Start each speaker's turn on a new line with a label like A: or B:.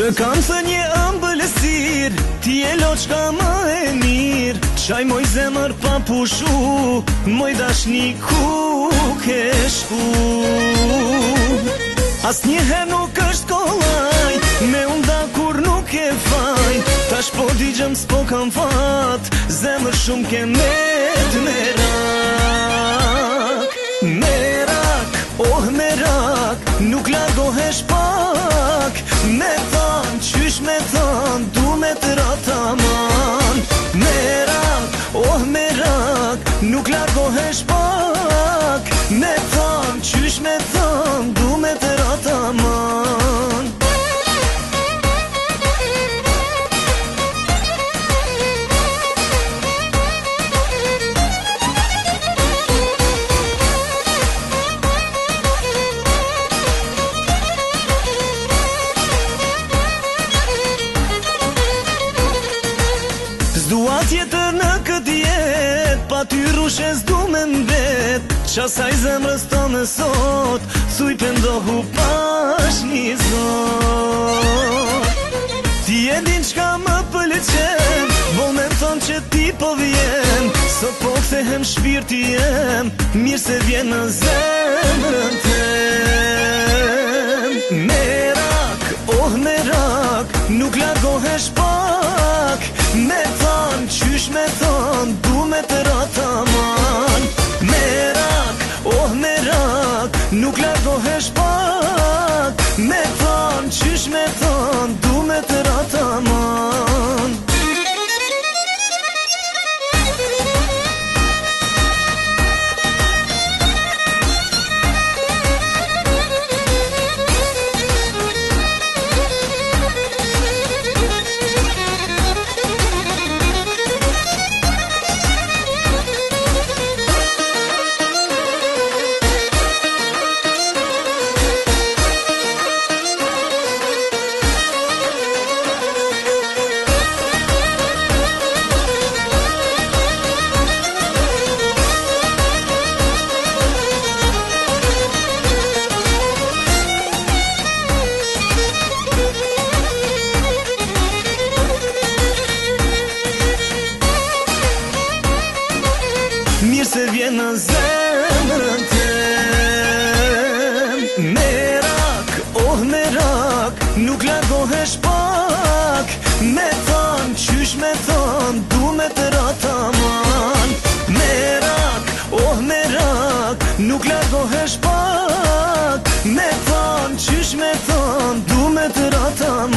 A: Të kam thë një ëmbëlesir, ti e loqka më e mirë. Qaj moj zemër pa pushu, moj dashni ku ke shku. As njëher nuk është kollaj, me unda kur nuk e faj. Tash po digjëm s'po kam fat, zemër shumë ke met merak. Merak, oh merak, nuk largohesh pak. Me than, qysh me than, du me të rataman. Merak, oh merak, nuk largohesh pak. Me than, qysh me than, du me të rataman. S'dua tjetër në këtë jet, pa ty rushe s'du me mbet. Qasaj zemrës tonë sot, thuj pëndohu pash një zot. Ti e din qka më pëlqen, bo me thonë që ti po vjen. Sot po kthehem shpirti jem, mirë se vjen në zemrën tem. Merak, oh merak, nuk largohesh pak. Me than, qysh me than, du me të rataman. Merak, oh merak, nuk largohesh pak. Me than, qysh me than, du me të rataman. Mirë se vjen në zemrën tem. Merak, oh merak, nuk largohesh pak. Me than, qysh me than, du me të rataman. Merak, oh merak, nuk largohesh pak. Me than, qysh me than, du me të rataman.